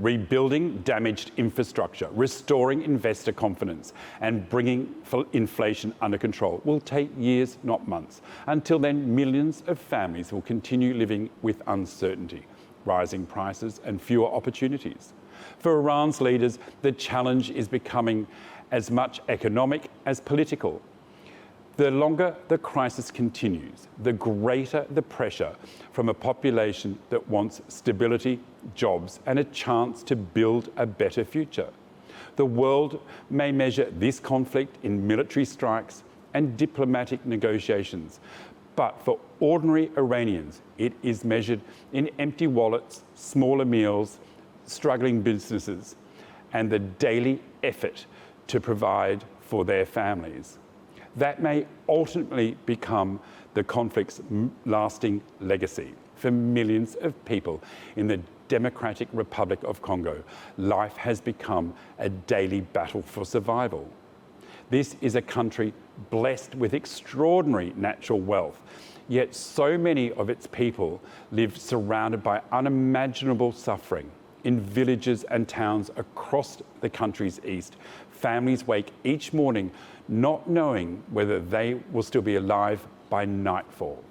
rebuilding damaged infrastructure, restoring investor confidence, and bringing inflation under control will take years, not months. Until then, millions of families will continue living with uncertainty, rising prices, and fewer opportunities. For Iran's leaders, the challenge is becoming as much economic as political. The longer the crisis continues, the greater the pressure from a population that wants stability, jobs, and a chance to build a better future. The world may measure this conflict in military strikes and diplomatic negotiations, but for ordinary Iranians, it is measured in empty wallets, smaller meals, struggling businesses, and the daily effort to provide for their families. That may ultimately become the conflict's lasting legacy. For millions of people in the Democratic Republic of Congo, life has become a daily battle for survival. This is a country blessed with extraordinary natural wealth, yet so many of its people live surrounded by unimaginable suffering. In villages and towns across the country's east, families wake each morning not knowing whether they will still be alive by nightfall.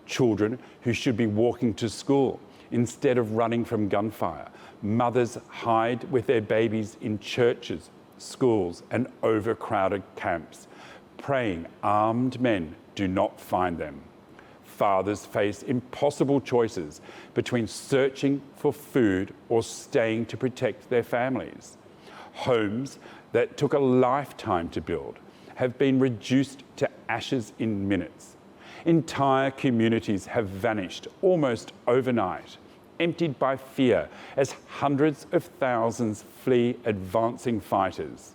Children who should be walking to school instead of running from gunfire. Mothers hide with their babies in churches, schools, and overcrowded camps, praying armed men do not find them. Fathers face impossible choices between searching for food or staying to protect their families. Homes that took a lifetime to build have been reduced to ashes in minutes. Entire communities have vanished almost overnight, emptied by fear as hundreds of thousands flee advancing fighters.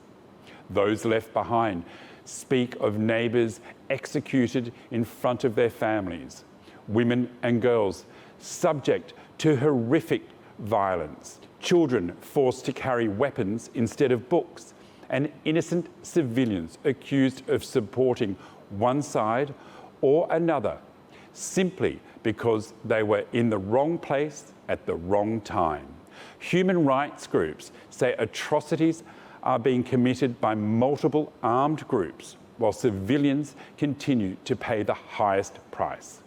Those left behind speak of neighbours executed in front of their families, women and girls subject to horrific violence, children forced to carry weapons instead of books, and innocent civilians accused of supporting one side or another simply because they were in the wrong place at the wrong time. Human rights groups say atrocities are being committed by multiple armed groups while civilians continue to pay the highest price.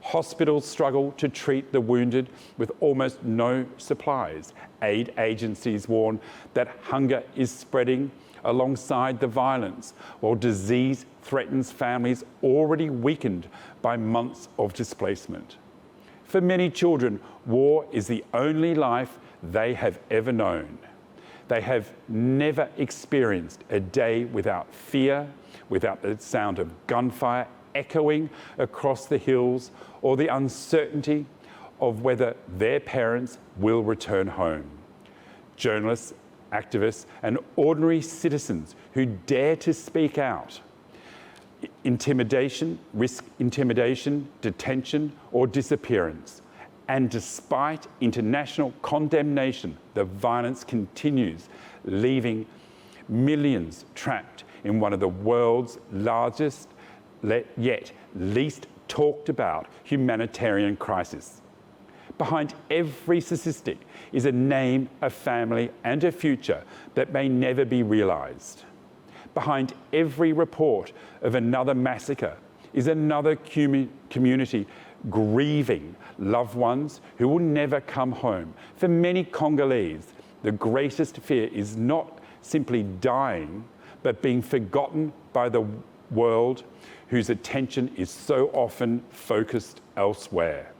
Hospitals struggle to treat the wounded with almost no supplies. Aid agencies warn that hunger is spreading alongside the violence, while disease threatens families already weakened by months of displacement. For many children, war is the only life they have ever known. They have never experienced a day without fear, without the sound of gunfire echoing across the hills, or the uncertainty of whether their parents will return home. Journalists, activists, and ordinary citizens who dare to speak out. Risk intimidation, detention, or disappearance. And despite international condemnation, the violence continues, leaving millions trapped in one of the world's largest, yet least talked about humanitarian crisis. Behind every statistic is a name, a family, and a future that may never be realised. Behind every report of another massacre is another community grieving loved ones who will never come home. For many Congolese, the greatest fear is not simply dying, but being forgotten by the world whose attention is so often focused elsewhere.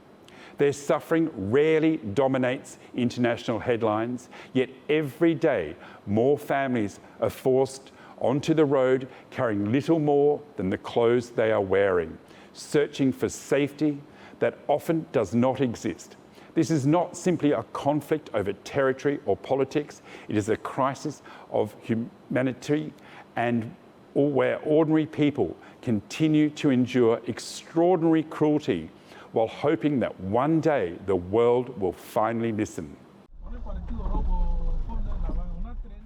Their suffering rarely dominates international headlines, yet every day more families are forced onto the road carrying little more than the clothes they are wearing, searching for safety that often does not exist. This is not simply a conflict over territory or politics, it is a crisis of humanity and where ordinary people continue to endure extraordinary cruelty while hoping that one day the world will finally listen.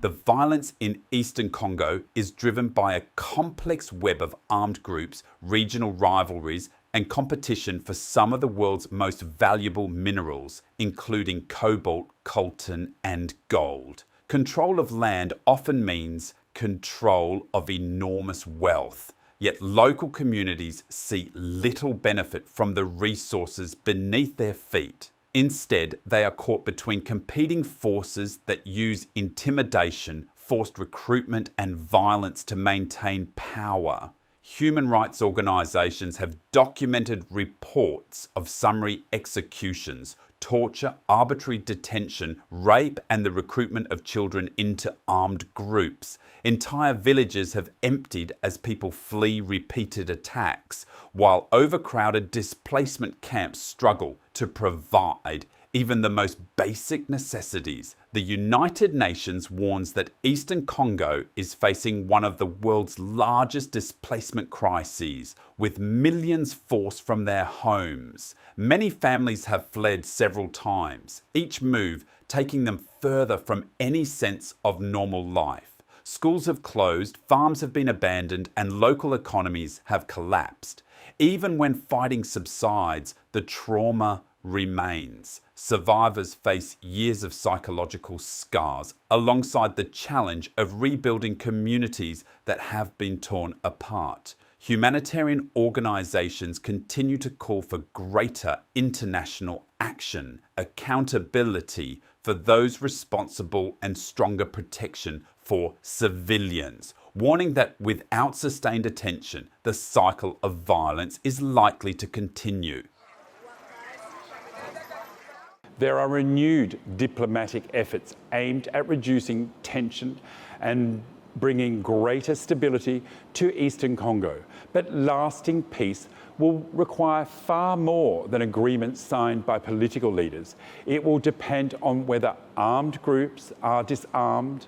The violence in eastern Congo is driven by a complex web of armed groups, regional rivalries, and competition for some of the world's most valuable minerals, including cobalt, coltan, and gold. Control of land often means control of enormous wealth, yet local communities see little benefit from the resources beneath their feet. Instead, they are caught between competing forces that use intimidation, forced recruitment, and violence to maintain power. Human rights organisations have documented reports of summary executions, torture, arbitrary detention, rape, and the recruitment of children into armed groups. Entire villages have emptied as people flee repeated attacks, while overcrowded displacement camps struggle to provide even the most basic necessities. The United Nations warns that Eastern Congo is facing one of the world's largest displacement crises, with millions forced from their homes. Many families have fled several times, each move taking them further from any sense of normal life. Schools have closed, farms have been abandoned, and local economies have collapsed. Even when fighting subsides, the trauma remains. Survivors face years of psychological scars, alongside the challenge of rebuilding communities that have been torn apart. Humanitarian organisations continue to call for greater international action, accountability for those responsible, and stronger protection for civilians, warning that without sustained attention, the cycle of violence is likely to continue. There are renewed diplomatic efforts aimed at reducing tension and bringing greater stability to Eastern Congo. But lasting peace will require far more than agreements signed by political leaders. It will depend on whether armed groups are disarmed,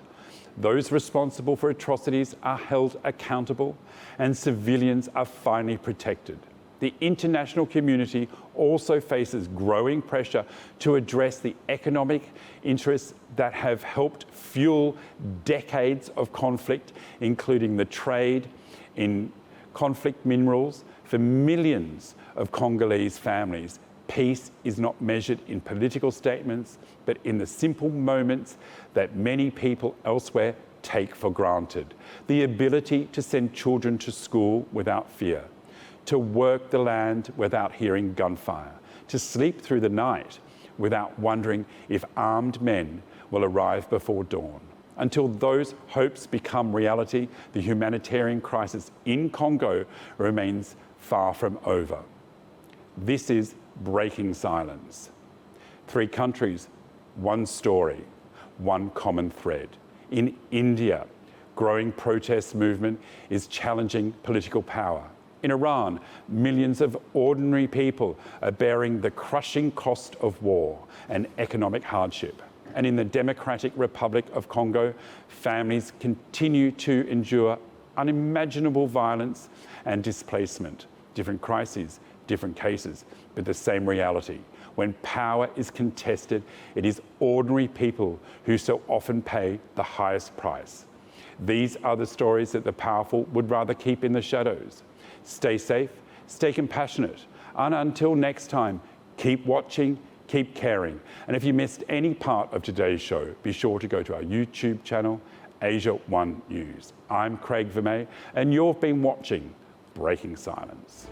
those responsible for atrocities are held accountable, and civilians are finally protected. The international community also faces growing pressure to address the economic interests that have helped fuel decades of conflict, including the trade in conflict minerals for millions of Congolese families. Peace is not measured in political statements, but in the simple moments that many people elsewhere take for granted. The ability to send children to school without fear, to work the land without hearing gunfire, to sleep through the night without wondering if armed men will arrive before dawn. Until those hopes become reality, the humanitarian crisis in Congo remains far from over. This is Breaking Silence. 3 countries, 1 story, 1 common thread. In India, growing protest movement is challenging political power. In Iran, millions of ordinary people are bearing the crushing cost of war and economic hardship. And in the Democratic Republic of Congo, families continue to endure unimaginable violence and displacement. Different crises, different cases, but the same reality. When power is contested, it is ordinary people who so often pay the highest price. These are the stories that the powerful would rather keep in the shadows. Stay safe, stay compassionate, and until next time, keep watching, keep caring. And if you missed any part of today's show, be sure to go to our YouTube channel, Asia One News. I'm Craig Vermay, and you've been watching Breaking Silence.